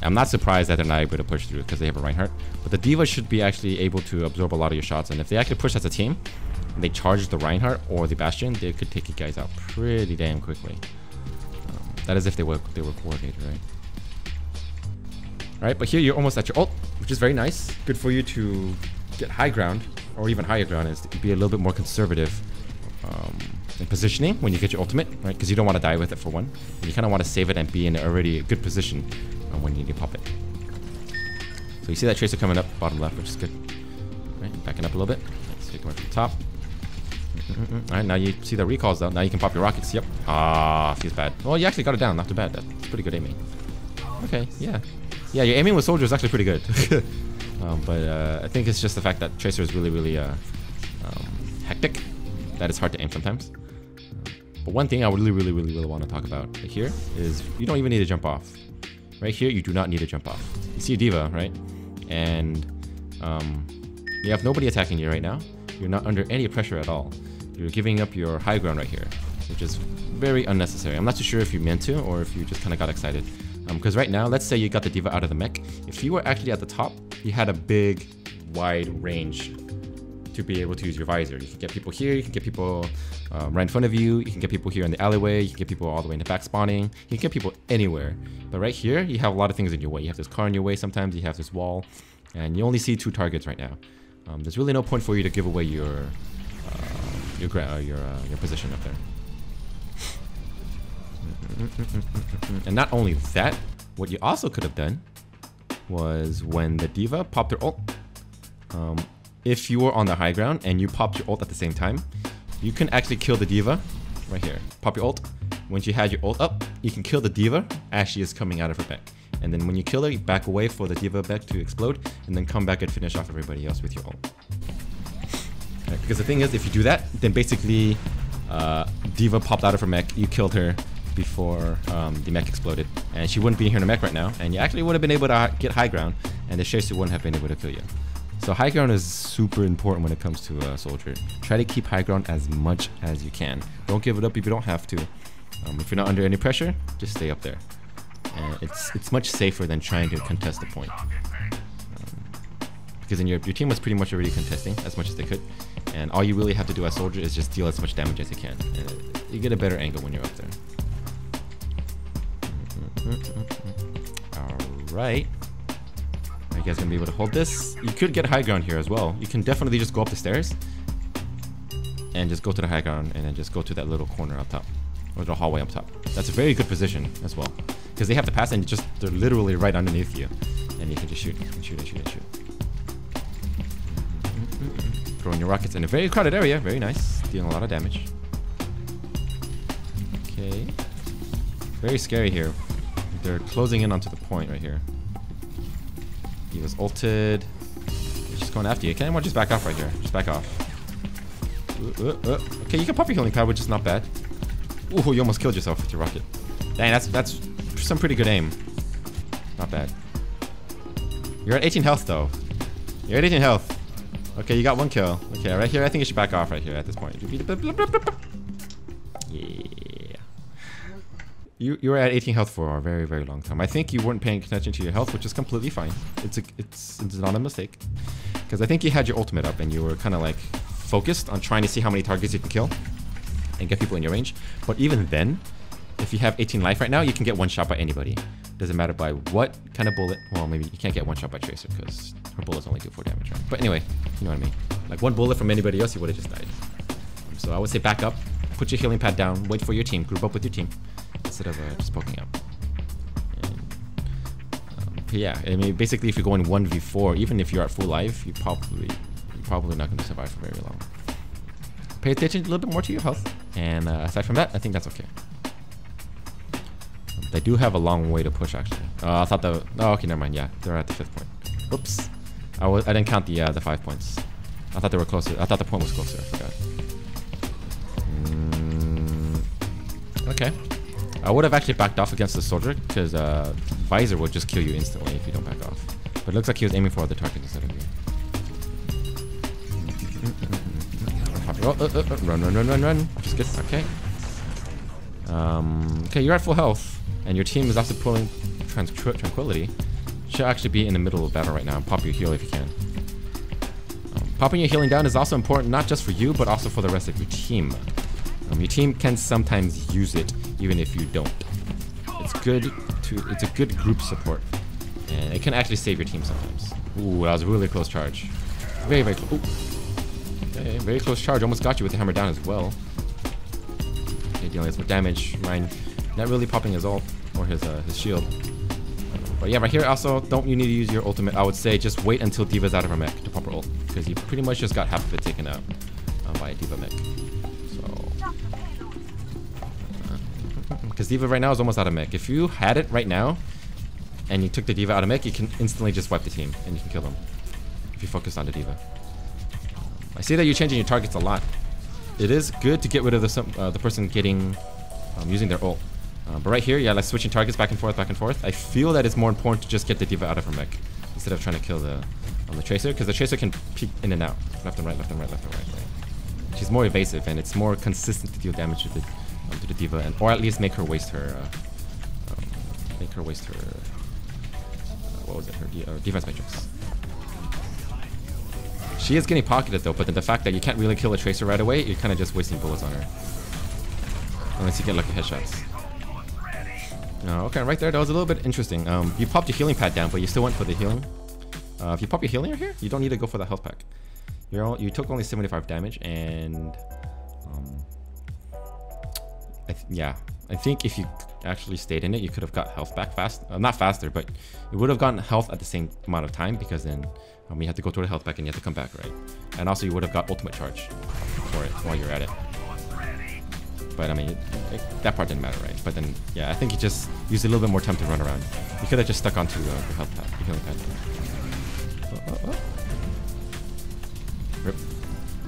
I'm not surprised that they're not able to push through because they have a Reinhardt. But the D.Va should be actually able to absorb a lot of your shots. And if they actually push as a team, and they charge the Reinhardt or the Bastion, they could take you guys out pretty damn quickly. That is if they were coordinated, right? Alright, but here you're almost at your ult, which is very nice. Good for you to get high ground, or even higher ground, is to be a little bit more conservative in positioning when you get your ultimate, right? Because you don't want to die with it for one. And you kind of want to save it and be in already a good position when you need to pop it. So you see that Tracer coming up bottom left, which is good. Right, backing up a little bit. Let's take it right from the top. Alright, now you see the recalls though. Now you can pop your rockets. Yep. Ah, feels bad. Well, you actually got it down. Not too bad. That's pretty good aiming. Okay, yeah. Yeah, your aiming with Soldier is actually pretty good. But I think it's just the fact that Tracer is really, really hectic. That it's hard to aim sometimes. But one thing I really, really, really, really want to talk about right here is you don't even need to jump off. Right here, you do not need to jump off. You see a D.Va, right? And you have nobody attacking you right now. You're not under any pressure at all. You're giving up your high ground right here, which is very unnecessary. I'm not too sure if you meant to or if you just kind of got excited. Because right now, let's say you got the D.Va out of the mech. If you were actually at the top, you had a big, wide range to be able to use your visor. You can get people here, you can get people right in front of you, you can get people here in the alleyway, you can get people all the way in the back spawning, you can get people anywhere. But right here, you have a lot of things in your way. You have this car in your way sometimes, you have this wall, and you only see 2 targets right now. There's really no point for you to give away your position up there. And not only that, what you also could have done was when the D.Va popped her ult, if you were on the high ground and you popped your ult at the same time, you can actually kill the D.Va right here. Pop your ult. Once you had your ult up, you can kill the D.Va as she is coming out of her mech. And then when you kill her, you back away for the D.Va mech to explode, and then come back and finish off everybody else with your ult. Right, because the thing is, if you do that, then basically D.Va popped out of her mech, you killed her before the mech exploded, and she wouldn't be here in the mech right now, and you actually would have been able to get high ground, and the Tracer wouldn't have been able to kill you. So high ground is super important when it comes to Soldier. Try to keep high ground as much as you can. Don't give it up if you don't have to. If you're not under any pressure, just stay up there. It's much safer than trying to contest the point. Because then your team was pretty much already contesting as much as they could, and all you really have to do as Soldier is just deal as much damage as you can. And you get a better angle when you're up there. Alright. Are you guys gonna be able to hold this? You could get high ground here as well. You can definitely just go up the stairs and just go to the high ground and then just go to that little corner up top, or the hallway up top. That's a very good position as well, because they have to pass and they're literally right underneath you, and you can just shoot and shoot and shoot and shoot. Throwing your rockets in a very crowded area. Very nice. Dealing a lot of damage. Okay. Very scary here. They're closing in onto the point right here. He was ulted. He's just going after you. Can anyone just back off right here? Just back off. Okay, you can pop your healing pad, which is not bad. Ooh, you almost killed yourself with your rocket. Dang, that's some pretty good aim. Not bad. You're at 18 health, though. You're at 18 health. Okay, you got 1 kill. Okay, right here, I think you should back off right here at this point. Yeah. You were at 18 health for a very, very long time. I think you weren't paying attention to your health, which is completely fine. It's not a mistake. Because I think you had your ultimate up and you were kind of like focused on trying to see how many targets you can kill and get people in your range. But even then, if you have 18 life right now, you can get 1 shot by anybody. Doesn't matter by what kind of bullet. Well, maybe you can't get 1 shot by Tracer because her bullets only do 4 damage, right? But anyway, you know what I mean. Like 1 bullet from anybody else, you would have just died. So I would say back up, put your healing pad down, wait for your team, group up with your team instead of just poking up. And, yeah, I mean, basically, if you're going 1v4, even if you're at full life, you're probably not going to survive for very long. Pay attention a little bit more to your health, and aside from that, I think that's okay. They do have a long way to push, actually. I thought the... Oh, okay, never mind. Yeah, they're at the 5th point. Whoops. I didn't count the 5 points. I thought they were closer. I thought the point was closer. I forgot. Okay. I would have actually backed off against the soldier, because Visor would just kill you instantly if you don't back off. But it looks like he was aiming for other targets instead of you. Run. Just good. Okay. Okay, you're at full health, and your team is also pulling Tranquility. Should actually be in the middle of battle right now. Pop your heal if you can. Popping your healing down is also important, not just for you, but also for the rest of your team. Your team can sometimes use it, even if you don't. It's a good group support, and it can actually save your team sometimes. Ooh, that was a really close charge. Very, very close. Okay, very close charge. Almost got you with the hammer down as well. Okay, dealing with damage. Ryan not really popping his ult or his shield. But yeah, right here also, don't you need to use your ultimate? I would say just wait until Diva's out of her mech to pop her ult, because you pretty much just got half of it taken out by a Diva mech. So, because Diva right now is almost out of mech. If you had it right now and you took the Diva out of mech, you can instantly just wipe the team and you can kill them if you focus on the Diva. I see that you're changing your targets a lot. It is good to get rid of the person getting using their ult. But right here, yeah, like switching targets back and forth. I feel that it's more important to just get the Diva out of her mech instead of trying to kill the Tracer, because the Tracer can peek in and out, left and right. She's more evasive, and it's more consistent to deal damage to the Diva, or at least make her waste her. What was it? Her defense matrix. She is getting pocketed though, but then the fact that you can't really kill a Tracer right away, you're kind of just wasting bullets on her. Unless you get lucky headshots. Okay, right there, that was a little bit interesting. You popped your healing pad down, but you still went for the healing. If you pop your healing right here, you don't need to go for the health pack. You took only 75 damage, and I think if you actually stayed in it, you could have got health back fast. Not faster, but you would have gotten health at the same amount of time, because then you have to go to the health pack and you have to come back, right? And also you would have got ultimate charge for it while you're at it. But I mean, that part didn't matter, right? But then, yeah, I think you just used a little bit more time to run around. You could have just stuck onto the health pad, the healing pad. Rip.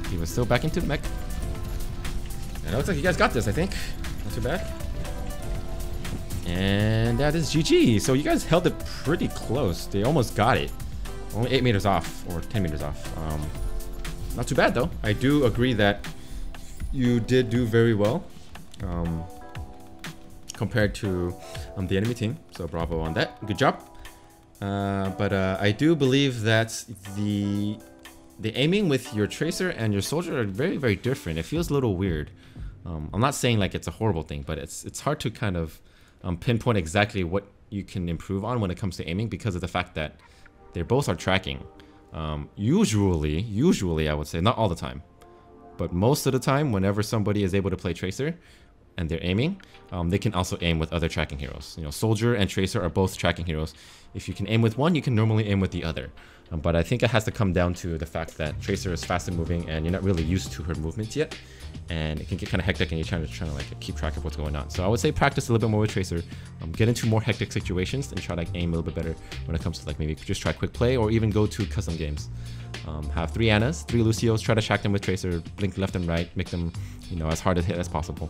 He was still back into the mech. And it looks like you guys got this, I think. Not too bad. And that is GG. So you guys held it pretty close. They almost got it. Only 8 meters off, or 10 meters off. Not too bad, though. I do agree that you did do very well compared to the enemy team. So bravo on that. Good job. But I do believe that the aiming with your Tracer and your Soldier are very, very different. It feels a little weird. I'm not saying like it's a horrible thing, but it's hard to kind of pinpoint exactly what you can improve on when it comes to aiming, because of the fact that they both are tracking. Usually I would say, not all the time, but most of the time, whenever somebody is able to play Tracer and they're aiming, they can also aim with other tracking heroes. You know, Soldier and Tracer are both tracking heroes. If you can aim with one, you can normally aim with the other. But I think it has to come down to the fact that Tracer is faster moving and you're not really used to her movements yet. And it can get kind of hectic and you're trying to like keep track of what's going on. So I would say practice a little bit more with Tracer. Get into more hectic situations and try to like, aim a little bit better when it comes to like maybe just try quick play or even go to custom games. Have 3 Annas, 3 Lucios, try to shack them with Tracer, blink left and right, make them, you know, as hard to hit as possible.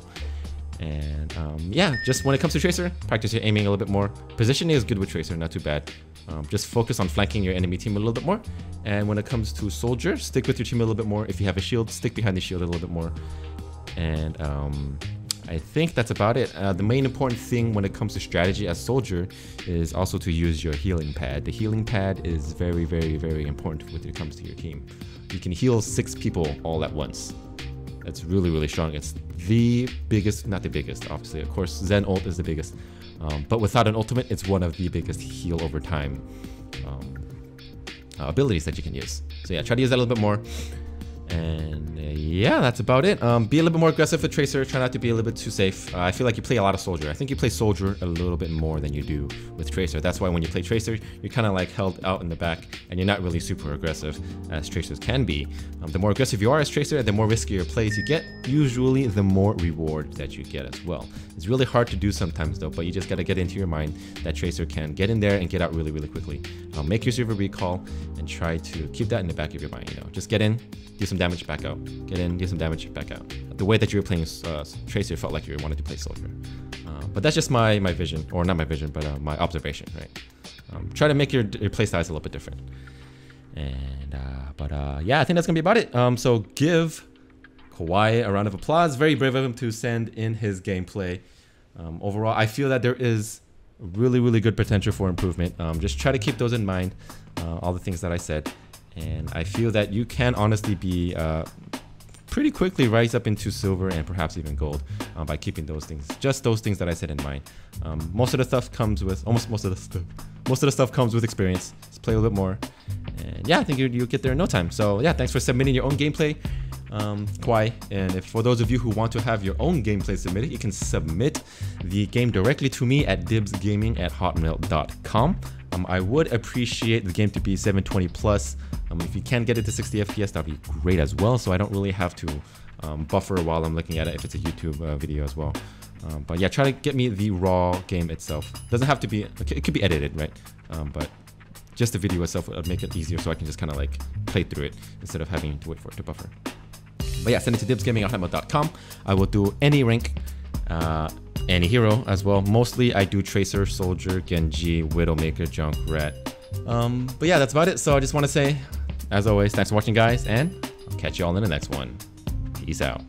And yeah, just when it comes to Tracer, practice your aiming a little bit more. Positioning is good with Tracer, not too bad. Just focus on flanking your enemy team a little bit more. And when it comes to Soldier, stick with your team a little bit more. If you have a shield, stick behind the shield a little bit more. And I think that's about it. The main important thing when it comes to strategy as Soldier is also to use your healing pad. The healing pad is very, very, very important when it comes to your team. You can heal 6 people all at once. That's really, really strong. It's the biggest, not the biggest, obviously. Of course, Zen ult is the biggest. But without an ultimate, it's one of the biggest heal over time abilities that you can use. So yeah, try to use that a little bit more. And yeah, that's about it. Be a little bit more aggressive with Tracer. Try not to be a little bit too safe. I feel like you play a lot of Soldier. I think you play Soldier a little bit more than you do with Tracer. That's why when you play Tracer, you're kind of like held out in the back and you're not really super aggressive as Tracers can be. The more aggressive you are as Tracer, the more riskier plays you get. Usually the more reward that you get as well. It's really hard to do sometimes though, but you just got to get into your mind that Tracer can get in there and get out really, really quickly. Make use of a recall and try to keep that in the back of your mind. You know, just get in, do some damage, back out. Get in, do some damage, back out. The way that you were playing Tracer felt like you wanted to play Soldier. But that's just my vision, or not my vision, but my observation, right? Try to make your playstyle a little bit different. And yeah, I think that's gonna be about it. So give IMKAWAII a round of applause. Very brave of him to send in his gameplay. Overall, I feel that there is really, really good potential for improvement. Just try to keep those in mind, all the things that I said. And I feel that you can honestly be pretty quickly rise up into silver and perhaps even gold by keeping those things, just those things that I said in mind. Most of the stuff comes with, most of the stuff comes with experience. Just play a little bit more. And yeah, I think you'll get there in no time. So yeah, thanks for submitting your own gameplay, IMKAWAII. And if for those of you who want to have your own gameplay submitted, you can submit the game directly to me at dibzgaming@hotmail.com. I would appreciate the game to be 720 plus. If you can get it to 60 FPS, that'd be great as well. So I don't really have to buffer while I'm looking at it if it's a YouTube video as well. But yeah, try to get me the raw game itself. Doesn't have to be, it could be edited, right? But just the video itself would make it easier so I can just kind of like play through it instead of having to wait for it to buffer. But yeah, send it to dibzgaming@hotmail.com. I will do any rank, any hero as well. Mostly I do Tracer, Soldier, Genji, Widowmaker, Junkrat. But yeah, that's about it. So I just want to say, as always, thanks for watching, guys, and I'll catch you all in the next one. Peace out.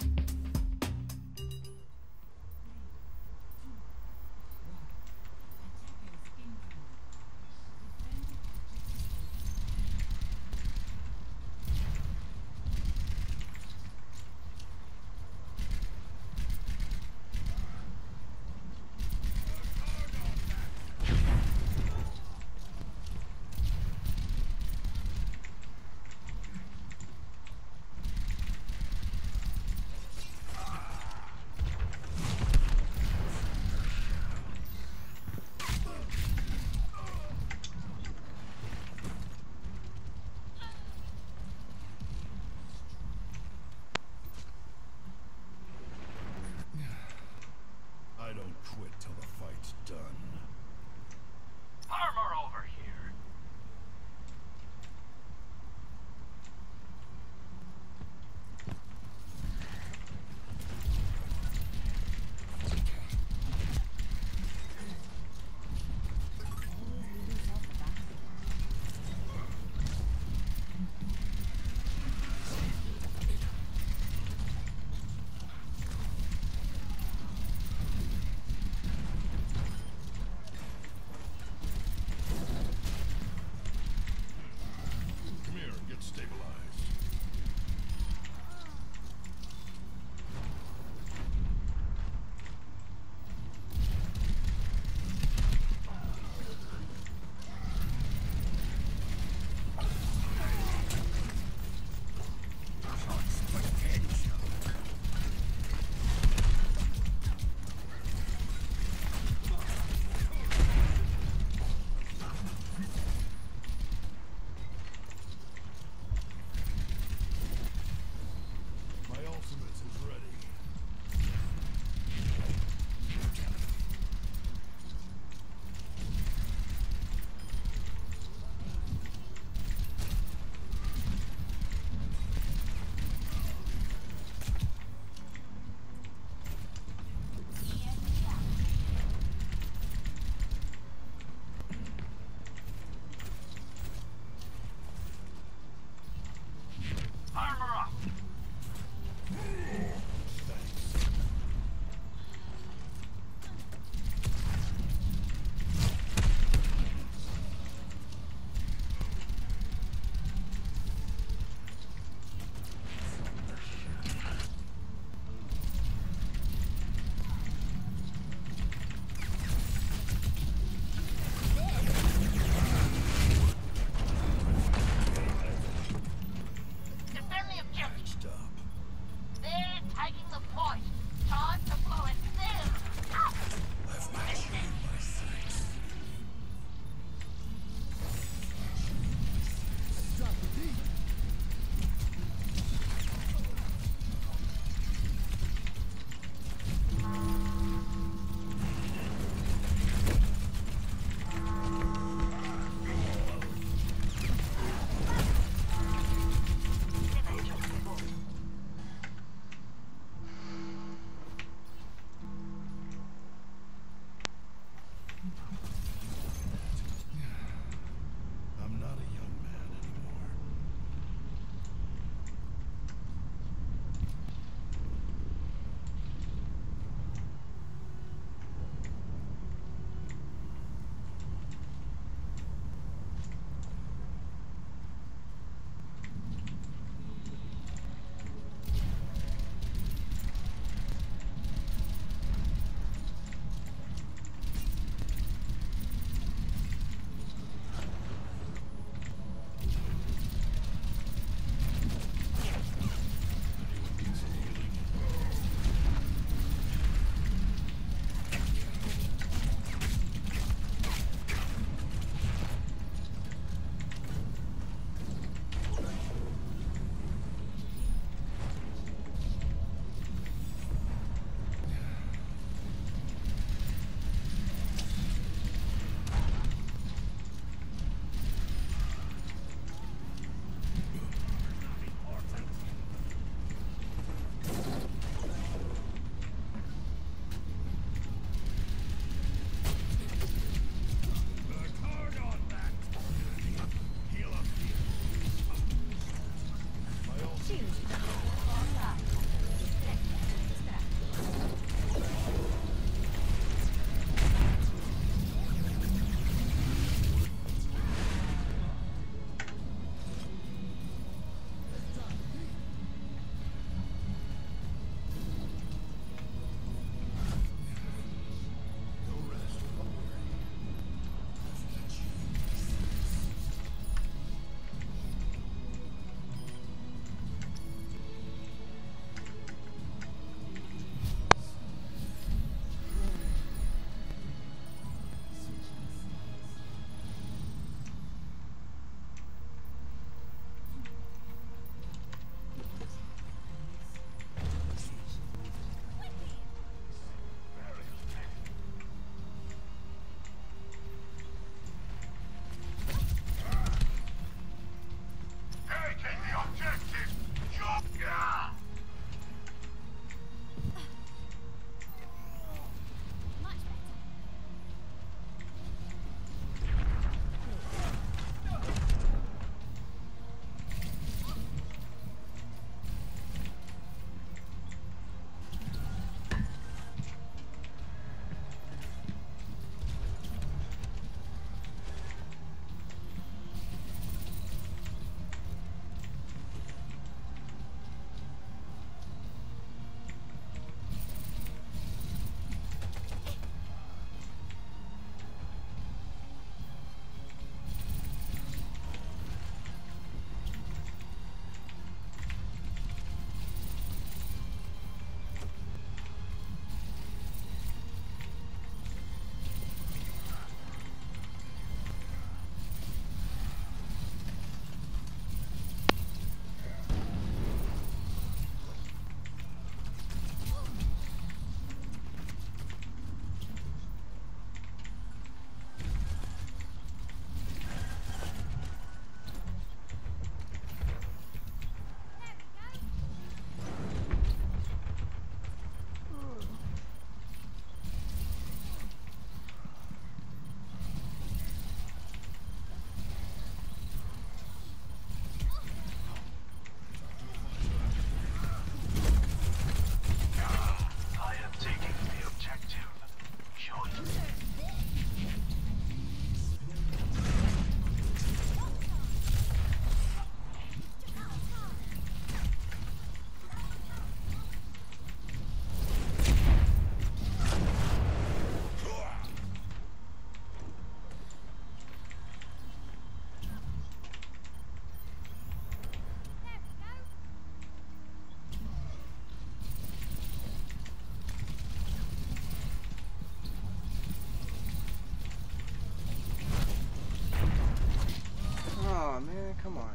come on.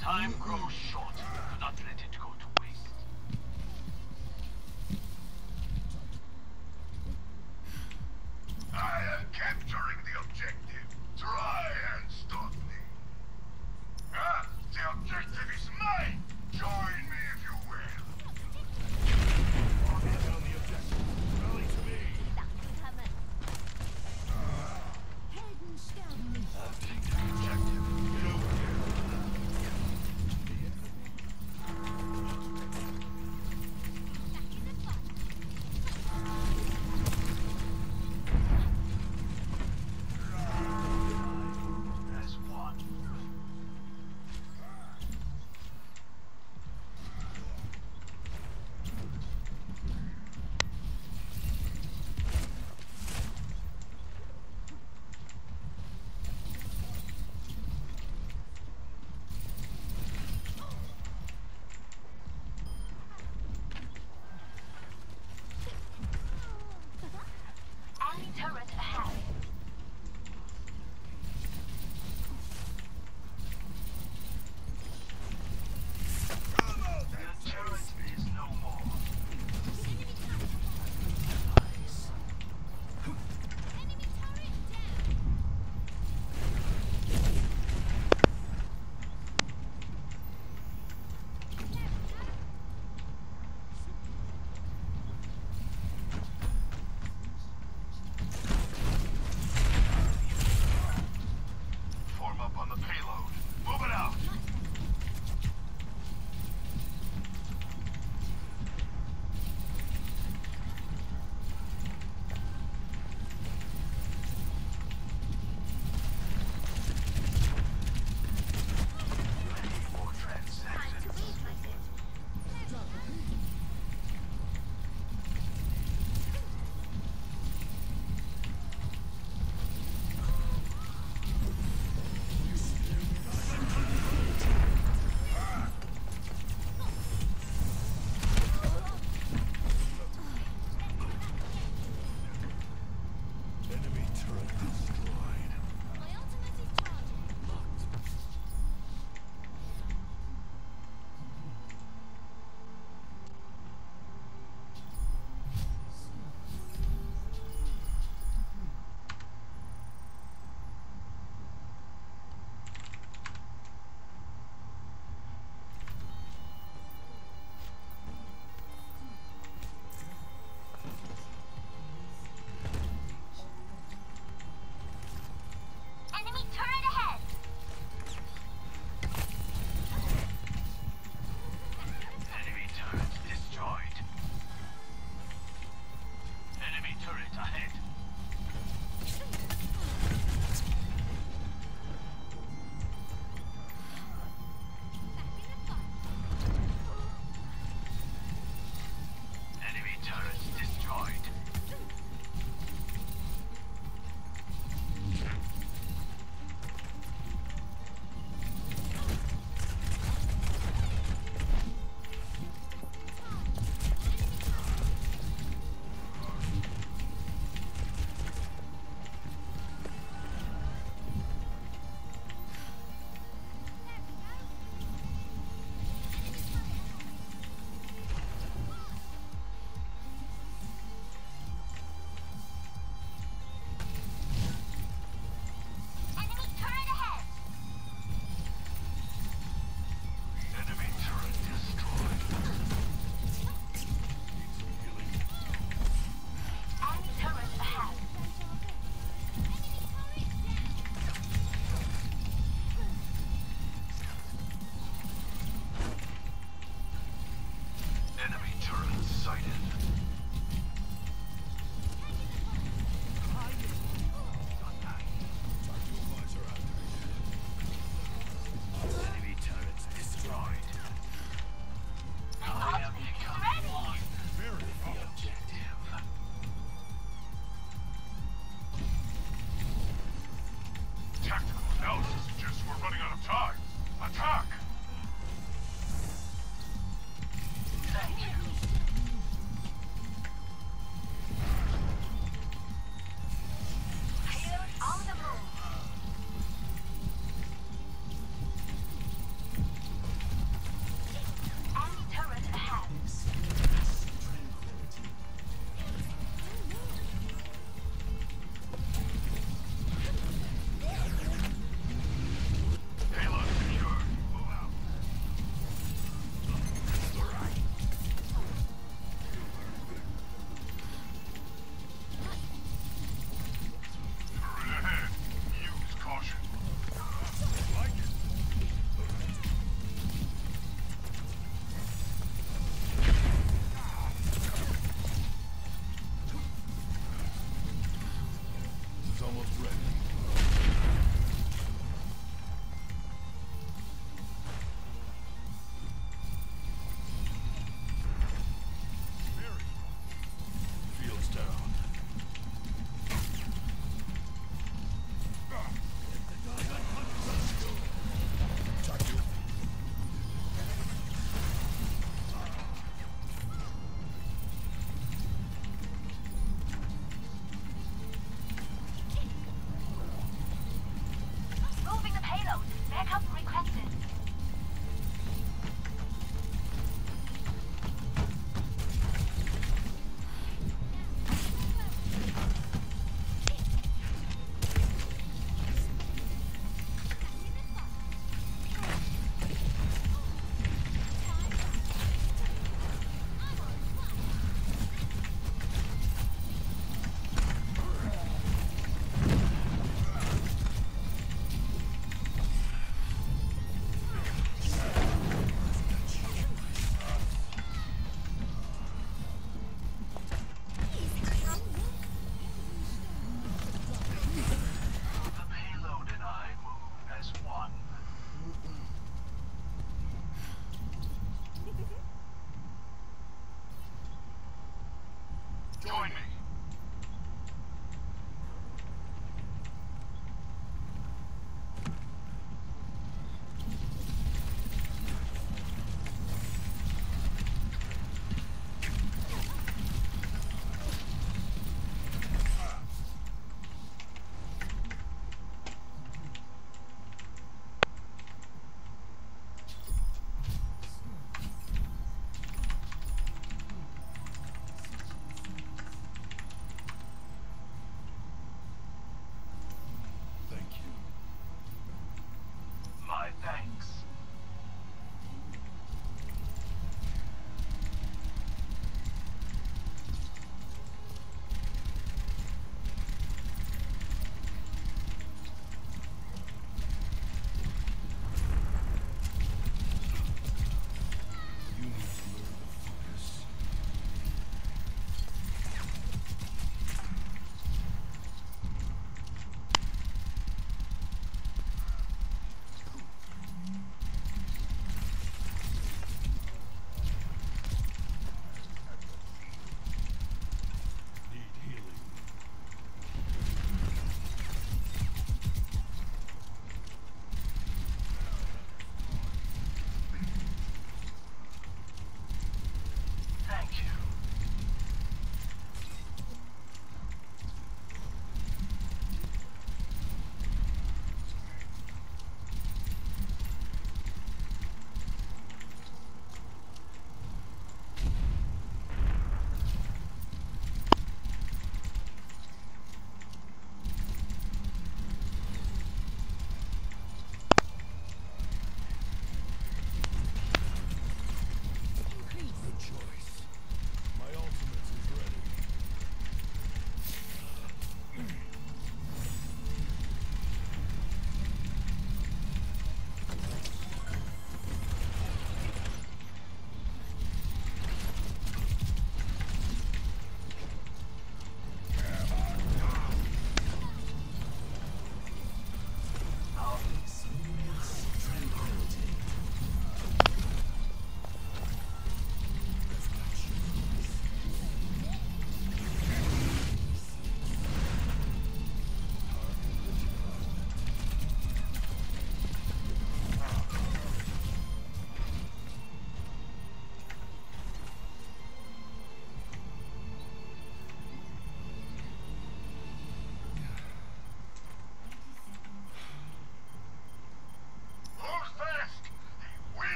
Time grows short. Do not let it go to waste. I am capturing the objective. Try and stop me. Ah, the objective is mine. Join me if you will. On the objective. Rally to me. I'll take the objective. Get over here.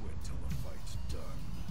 quit till the fight's done.